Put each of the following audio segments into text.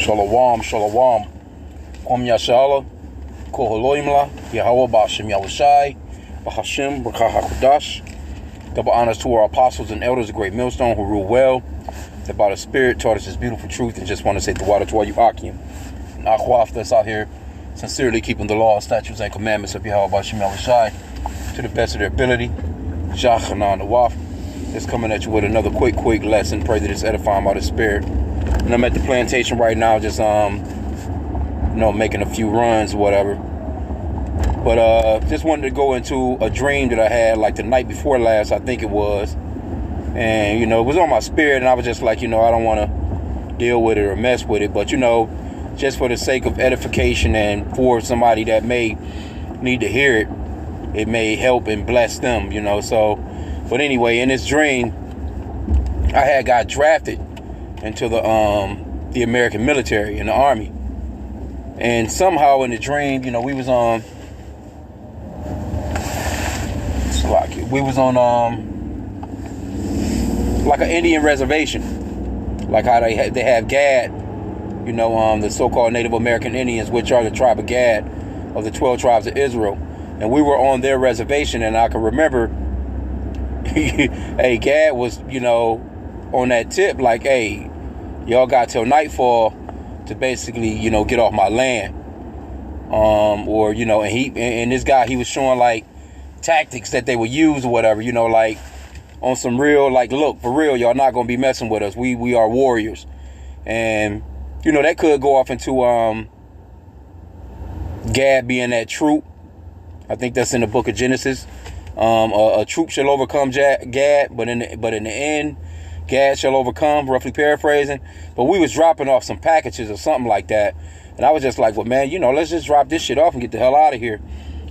Shalom, shalom. Kwam Yashala, Koholoimla, Yahweh Bashem Yahushai, Bahashim, Brakah HaKodash. Double honors to our apostles and elders, a great millstone who rule well, that by the Spirit taught us His beautiful truth, and just want to say the water to all you H.I.M. and Akhwaf that's out here sincerely keeping the law, statutes, and commandments of Yahweh Bashem Yahushai to the best of their ability. Jachanan the Waf is coming at you with another quick lesson. Pray that it's edifying by the Spirit. And I'm at the plantation right now, just making a few runs or whatever. But just wanted to go into a dream that I had like the night before last, I think it was. And it was on my spirit, and I was just like, I don't want to deal with it or mess with it, but just for the sake of edification and for somebody that may need to hear it, it may help and bless them, but anyway, in this dream, I had got drafted into the American military, in the Army. And somehow in the dream, we was on like an Indian reservation, like how they have Gad, the so-called Native American Indians, which are the tribe of Gad of the 12 tribes of Israel. And we were on their reservation, and I can remember, hey, Gad was, on that tip, like, hey, y'all got till nightfall to basically, get off my land. And this guy, he was showing like tactics that they would use or whatever, like on some real, like, look, for real, y'all not gonna be messing with us. We are warriors. And, that could go off into Gad being that troop. I think that's in the book of Genesis. A troop shall overcome Gad, but in the end, Gad shall overcome, roughly paraphrasing. But we was dropping off some packages or something like that. And I was just like, well, man, let's just drop this shit off and get the hell out of here.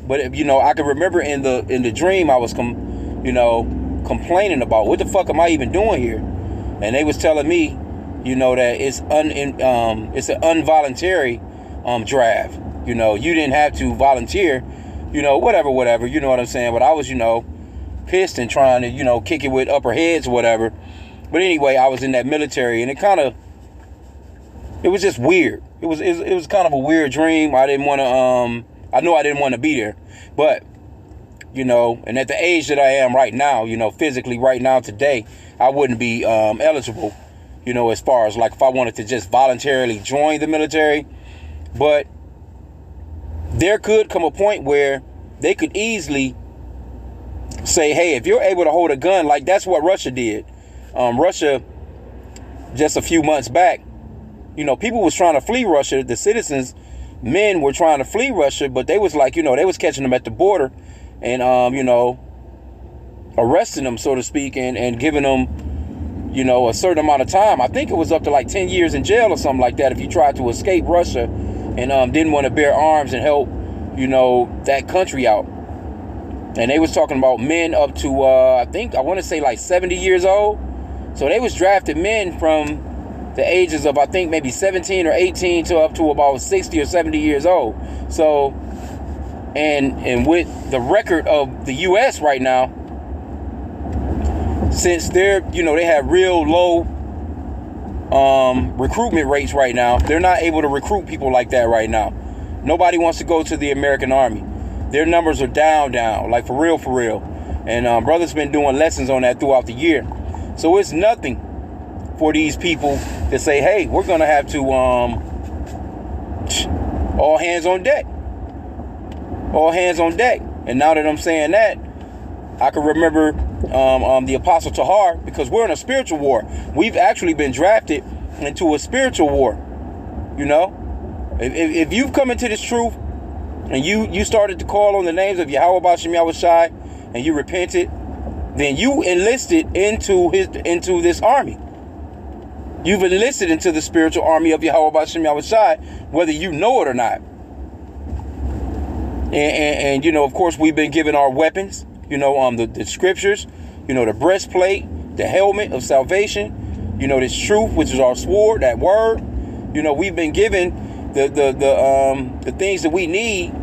But, I can remember in the dream, I was, complaining about what the fuck am I even doing here? And they was telling me, that it's an involuntary draft. You didn't have to volunteer, whatever, you know what I'm saying? But I was, pissed and trying to, kick it with upper heads or whatever. But anyway, I was in that military, and it was just weird. It was kind of a weird dream. I didn't want to, I know I didn't want to be there, but, and at the age that I am right now, physically right now today, I wouldn't be eligible, as far as like if I wanted to just voluntarily join the military. But there could come a point where they could easily say, hey, if you're able to hold a gun, like that's what Russia did. Russia, just a few months back, people was trying to flee Russia. The citizens, men were trying to flee Russia, but they was like, they was catching them at the border and, arresting them, so to speak, and giving them, a certain amount of time. I think it was up to like 10 years in jail or something like that if you tried to escape Russia and didn't want to bear arms and help, that country out. And they was talking about men up to, I want to say like 70 years old. So they was drafting men from the ages of, I think, maybe 17 or 18 to up to about 60 or 70 years old. So, and with the record of the U.S. right now, since they're, they have real low recruitment rates right now, they're not able to recruit people like that right now. Nobody wants to go to the American Army. Their numbers are down, like for real. And brother's been doing lessons on that throughout the year. So it's nothing for these people to say, hey, we're going to have to, all hands on deck. All hands on deck. And now that I'm saying that, I can remember the Apostle Tahar, because we're in a spiritual war. We've actually been drafted into a spiritual war. If you've come into this truth and you started to call on the names of Yahweh Bashem Yahushai and you repented, then you enlisted into this army. You've enlisted into the spiritual army of Yahweh Bashem Yahushai, whether you know it or not. And of course, we've been given our weapons, the scriptures, the breastplate, the helmet of salvation, this truth, which is our sword, that word. We've been given the things that we need,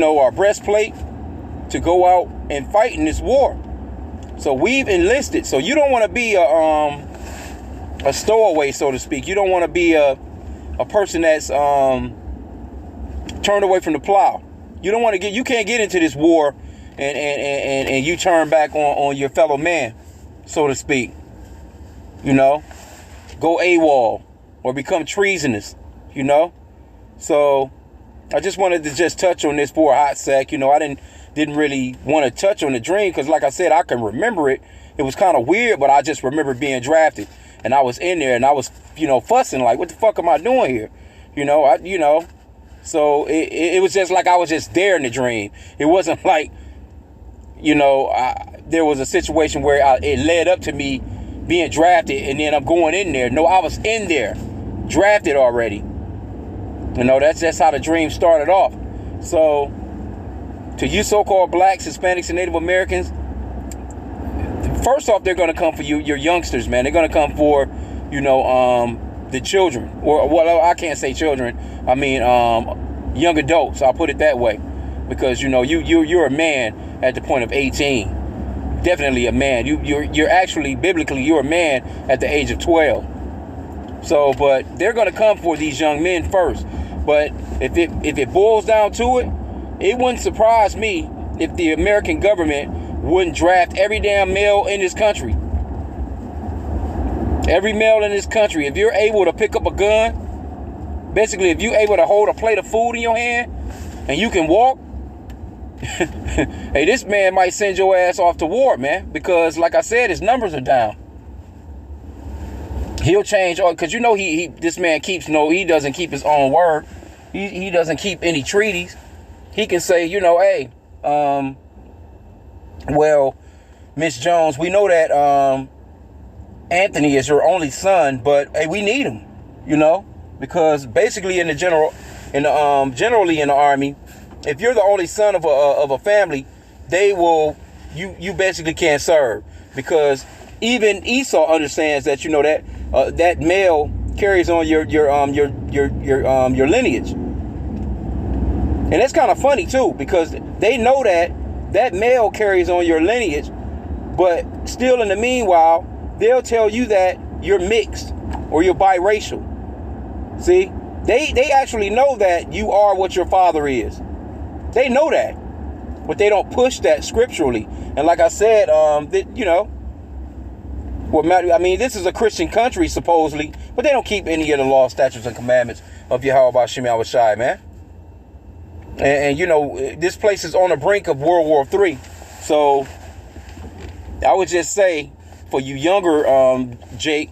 our breastplate to go out and fight in this war. So we've enlisted. So you don't want to be a stowaway, so to speak. You don't want to be a a person that's turned away from the plow. You don't want to get. You can't get into this war, and you turn back on your fellow man, so to speak. You know, go AWOL or become treasonous. You know, so I just wanted to just touch on this for a hot sec. You know, I didn't really want to touch on the dream because, like I said, I can remember it. It was kind of weird, but I just remember being drafted, and I was in there, and I was, fussing like, what the fuck am I doing here? So it was just like I was just there in the dream. It wasn't like, there was a situation where it led up to me being drafted, and then I'm going in there. No, I was in there, drafted already. That's how the dream started off. So, to you so-called blacks, Hispanics, and Native Americans, first off, they're going to come for you, your youngsters, man. They're going to come for, the children. Or, well, I can't say children. I mean, young adults. I'll put it that way. Because, you're a man at the point of 18. Definitely a man. You're actually, biblically, you're a man at the age of 12. So, but they're going to come for these young men first. But if it boils down to it, it wouldn't surprise me if the American government wouldn't draft every damn male in this country. Every male in this country. If you're able to pick up a gun, basically if you're able to hold a plate of food in your hand and you can walk, hey, this man might send your ass off to war, man. Because like I said, his numbers are down. He'll change, because this man he doesn't keep his own word. He doesn't keep any treaties. He can say, hey, well, Miss Jones, we know that Anthony is your only son, but hey, we need him, because basically generally in the Army, if you're the only son of a family, they will you basically can't serve, because even Esau understands that that male carries on your lineage. And that's kind of funny too, because they know that male carries on your lineage, but still in the meanwhile, they'll tell you that you're mixed or you're biracial. See, they actually know that you are what your father is. They know that, but they don't push that scripturally. And like I said, this is a Christian country supposedly, but they don't keep any of the laws, statutes, and commandments of Yahweh H.I.M, man. And this place is on the brink of World War III. So I would just say, for you younger Jake,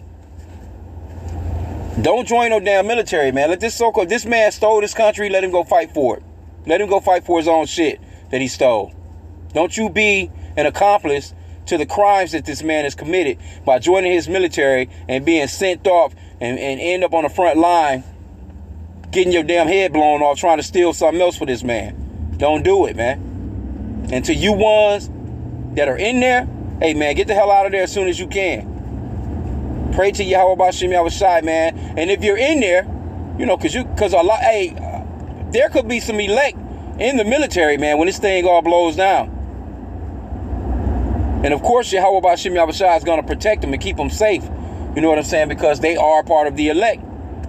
don't join no damn military, man. Let this man stole this country, let him go fight for it. Let him go fight for his own shit that he stole. Don't you be an accomplice to the crimes that this man has committed by joining his military and being sent off and end up on the front line getting your damn head blown off trying to steal something else for this man. Don't do it, man. And to you ones that are in there, hey, man, get the hell out of there as soon as you can. Pray to Yahweh H.I.M, man. And if you're in there, because a lot, there could be some elect in the military, man, when this thing all blows down. And of course, Yahweh H.I.M is going to protect them and keep them safe. You know what I'm saying? Because they are part of the elect.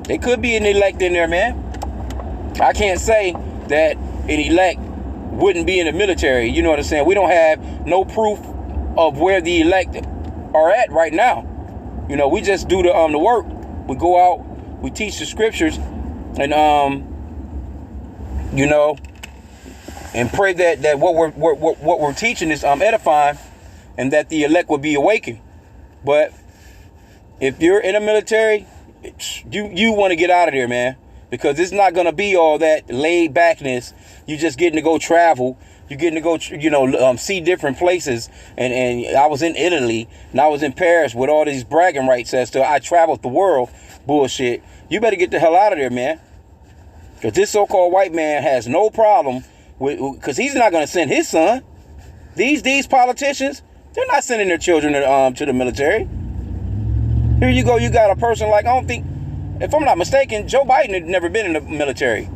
They could be an elect in there, man. I can't say that an elect wouldn't be in the military. You know what I'm saying? We don't have no proof of where the elect are at right now. We just do the work. We go out, we teach the scriptures, and and pray that what we're teaching is edifying, and that the elect will be awakened. But if you're in the military, you want to get out of there, man, because it's not going to be all that laid backness. You just getting to go travel. You're getting to go, see different places. And I was in Italy and I was in Paris with all these bragging rights as to I traveled the world bullshit. You better get the hell out of there, man. Because this so-called white man has no problem with, because he's not going to send his son. These politicians, they're not sending their children to the military. Here you go, you got a person like, I don't think, if I'm not mistaken, Joe Biden had never been in the military.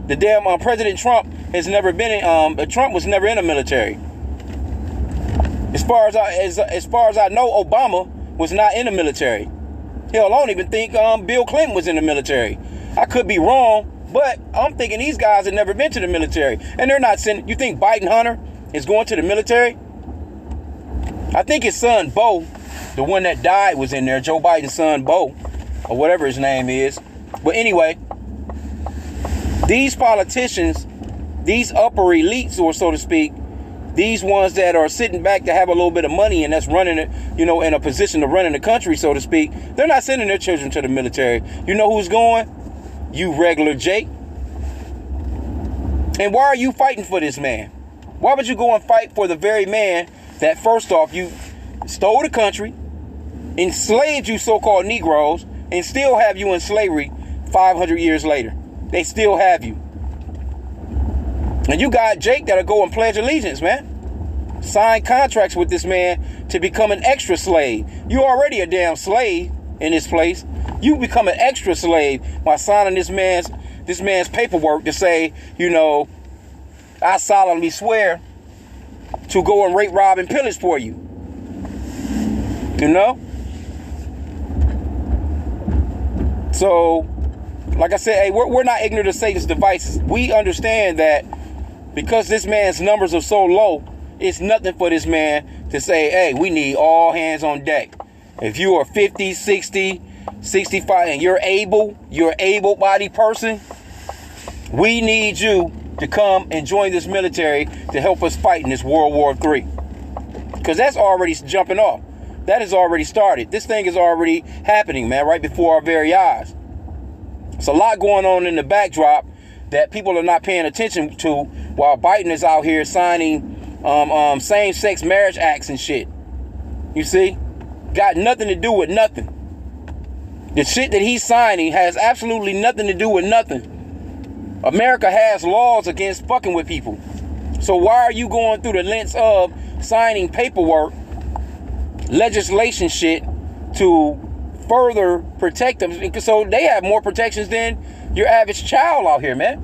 The damn President Trump has never been in, Trump was never in the military. As far as I know, Obama was not in the military. Hell, I don't even think Bill Clinton was in the military. I could be wrong, but I'm thinking these guys have never been to the military. And they're not sending. You think Biden Hunter is going to the military? I think his son, Bo, the one that died, was in there. Joe Biden's son, Bo, or whatever his name is. But anyway, these politicians, these upper elites, or so to speak, these ones that are sitting back to have a little bit of money and that's running it, you know, in a position to run in the country, so to speak, they're not sending their children to the military. You know who's going? You regular Jake. And why are you fighting for this man? Why would you go and fight for the very man that, first off, you stole the country, enslaved you so-called Negroes, and still have you in slavery 500 years later? They still have you. And you got Jake that'll go and pledge allegiance, man. Sign contracts with this man to become an extra slave. You already a damn slave in this place. You become an extra slave by signing this man's paperwork to say, you know, I solemnly swear to go and rape, rob, and pillage for you. You know? So, like I said, hey, we're not ignorant of Satan's devices. We understand that because this man's numbers are so low, it's nothing for this man to say, hey, we need all hands on deck. If you are 50, 60, 65, and you're able-bodied person, we need you to come and join this military to help us fight in this World War III. Because that's already jumping off. That has already started. This thing is already happening, man, right before our very eyes. It's a lot going on in the backdrop that people are not paying attention to while Biden is out here signing same-sex marriage acts and shit. You see? Got nothing to do with nothing. The shit that he's signing has absolutely nothing to do with nothing. America has laws against fucking with people. So why are you going through the lengths of signing paperwork, legislation shit to further protect them? So they have more protections than your average child out here, man.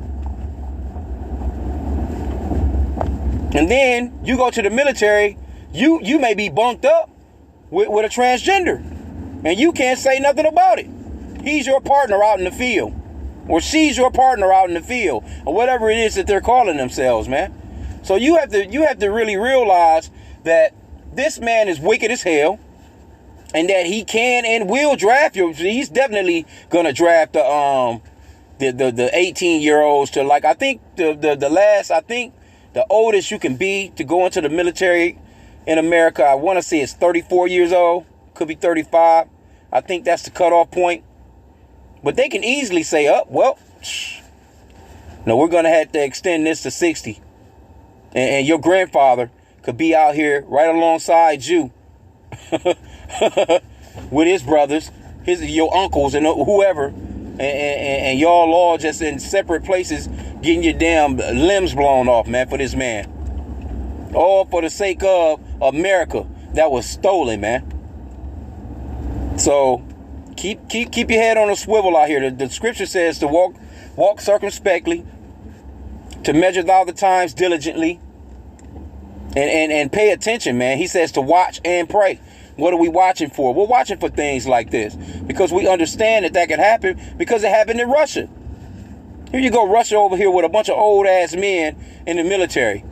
And then you go to the military, you may be bunked up with a transgender, and you can't say nothing about it. He's your partner out in the field, or she's your partner out in the field, or whatever it is that they're calling themselves, man. So you have to really realize that this man is wicked as hell, and that he can and will draft you. He's definitely gonna draft the 18-year-olds to, like, I think the oldest you can be to go into the military in America, I want to say it's 34 years old. Could be 35. I think that's the cutoff point. But they can easily say, oh, well, no, we're going to have to extend this to 60. And your grandfather could be out here right alongside you with his brothers, your uncles and whoever. And y'all all just in separate places getting your damn limbs blown off, man, for this man. All for the sake of America that was stolen, man. So keep your head on a swivel out here. The scripture says to walk circumspectly, to measure thou the times diligently, and pay attention, man. He says to watch and pray. What are we watching for? We're watching for things like this because we understand that can happen because it happened in Russia. Here you go, Russia over here with a bunch of old ass men in the military.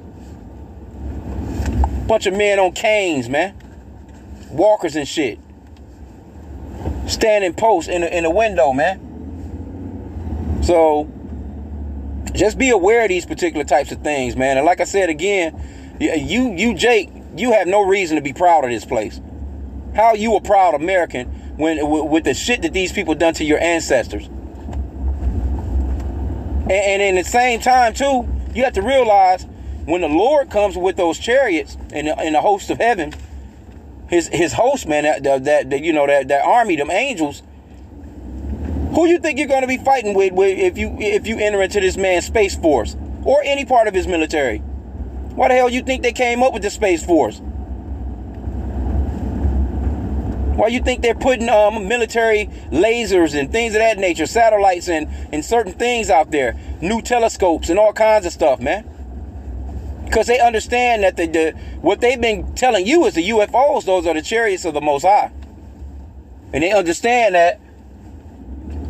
Bunch of men on canes, man. Walkers and shit. Standing posts in the window, man. So just be aware of these particular types of things, man. And like I said again, you Jake, you have no reason to be proud of this place. How are you a proud American when with the shit that these people done to your ancestors? And in the same time, too, you have to realize when the Lord comes with those chariots in the host of heaven, his host, man, that army, them angels, who you think you're going to be fighting with if you enter into this man's Space Force or any part of his military? Why the hell you think they came up with the Space Force? Why you think they're putting military lasers and things of that nature, satellites and certain things out there, new telescopes and all kinds of stuff, man? Because they understand that what they've been telling you is the UFOs, those are the chariots of the Most High. And they understand that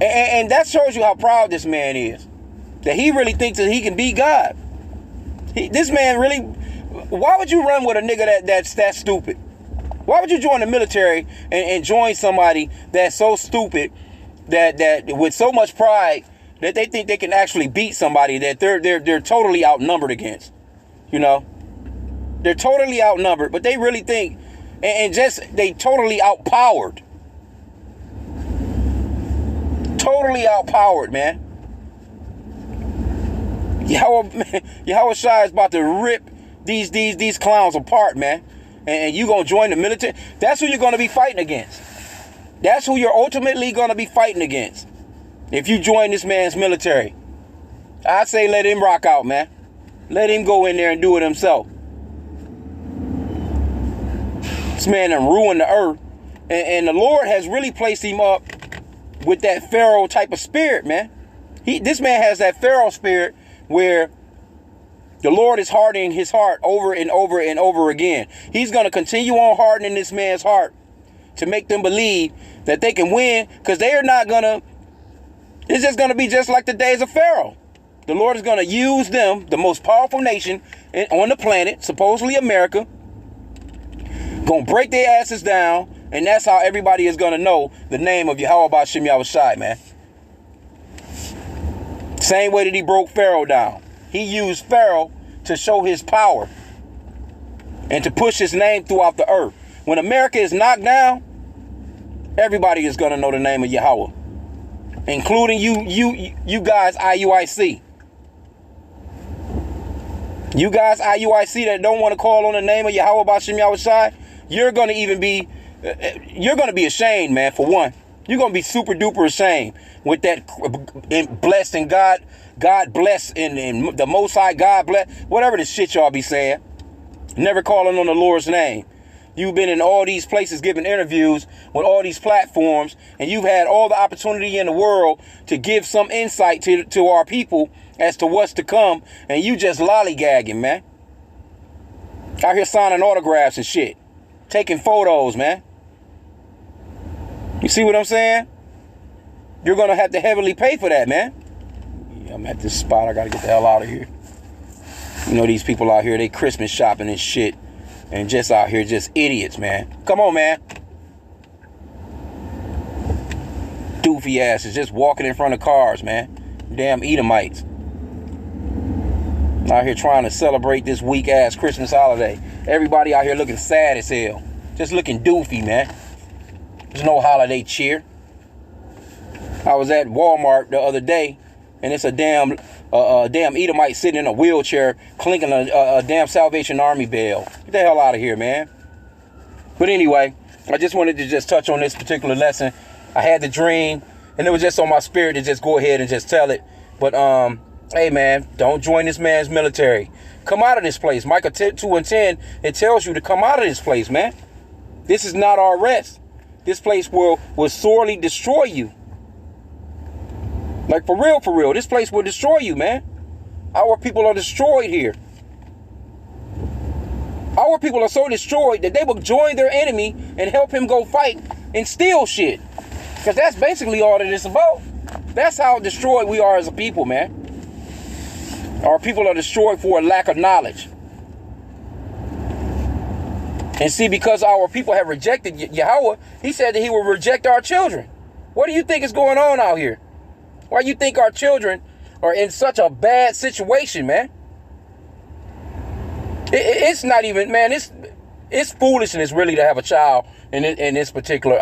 And that shows you how proud this man is. That he really thinks that he can be God. This man really... Why would you run with a nigga that's that stupid? Why would you join the military and join somebody that's so stupid, that with so much pride that they think they can actually beat somebody that they're totally outnumbered against? You know? They're totally outnumbered, but they really think, and just, they totally outpowered. Totally outpowered, man. Yahweh Shai is about to rip these clowns apart, man. And you gonna join the military? That's who you're gonna be fighting against. That's who you're ultimately gonna be fighting against. If you join this man's military, I say let him rock out, man. Let him go in there and do it himself. This man done ruined the earth. And the Lord has really placed him up with that Pharaoh type of spirit, man. This man has that Pharaoh spirit where the Lord is hardening his heart over and over and over again. He's going to continue on hardening this man's heart to make them believe that they can win, because they are not going to. It's just going to be just like the days of Pharaoh. The Lord is going to use them, the most powerful nation on the planet, supposedly America, going to break their asses down, and that's how everybody is going to know the name of Yahweh H.I.M Yahushai, man. Same way that he broke Pharaoh down. He used Pharaoh to show his power and to push his name throughout the earth. When America is knocked down, everybody is going to know the name of Yahweh, including you guys, IUIC. You guys, IUIC, that don't want to call on the name of Yahweh H.I.M Yahushai, you're going to be ashamed, man, for one. You're going to be super duper ashamed with that blessed and God bless and the Most High God bless, whatever the shit y'all be saying. Never calling on the Lord's name. You've been in all these places giving interviews with all these platforms, and you've had all the opportunity in the world to give some insight to our people as to what's to come, and you just lollygagging, man. Out here signing autographs and shit. Taking photos, man. You see what I'm saying? You're going to have to heavily pay for that, man. Yeah, I'm at this spot. I got to get the hell out of here. You know, these people out here, they Christmas shopping and shit. And just out here, just idiots, man. Come on, man. Doofy asses just walking in front of cars, man. Damn Edomites. Out here trying to celebrate this weak-ass Christmas holiday. Everybody out here looking sad as hell. Just looking doofy, man. There's no holiday cheer. I was at Walmart the other day, and it's a damn Edomite sitting in a wheelchair clinking a damn Salvation Army bell. Get the hell out of here, man. But anyway, I just wanted to just touch on this particular lesson. I had the dream, and it was just on my spirit to just go ahead and just tell it. But hey, man, don't join this man's military. Come out of this place. Micah 2:10, it tells you to come out of this place, man. This is not our rest. This place will sorely destroy you. Like, for real, this place will destroy you, man. Our people are destroyed here. Our people are so destroyed that they will join their enemy and help him go fight and steal shit. Because that's basically all that it's about. That's how destroyed we are as a people, man. Our people are destroyed for a lack of knowledge. And see, because our people have rejected Yahweh, he said that he will reject our children. What do you think is going on out here? Why do you think our children are in such a bad situation, man? It's not even, man, it's foolishness really to have a child in this particular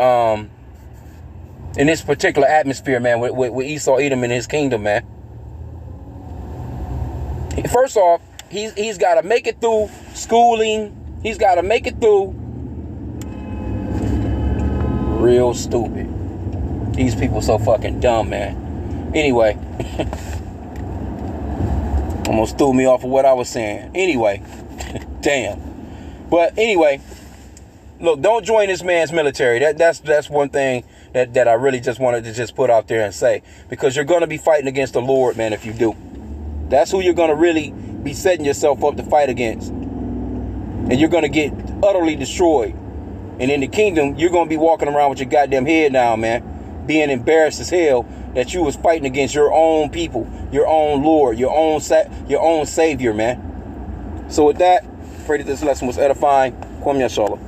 atmosphere, man, with Esau, Edom, and his kingdom, man. First off, he's got to make it through schooling. He's got to make it through. Real stupid. These people so fucking dumb, man. Anyway. Almost threw me off of what I was saying. Anyway. Damn. But anyway. Look, don't join this man's military. That's one thing that I really just wanted to just put out there and say. Because you're going to be fighting against the Lord, man, if you do. That's who you're going to really be setting yourself up to fight against. And you're going to get utterly destroyed. And in the kingdom, you're going to be walking around with your goddamn head down, man. Being embarrassed as hell that you was fighting against your own people, your own Lord, your own Savior, man. So with that, pray that this lesson was edifying. Kwam Yashala.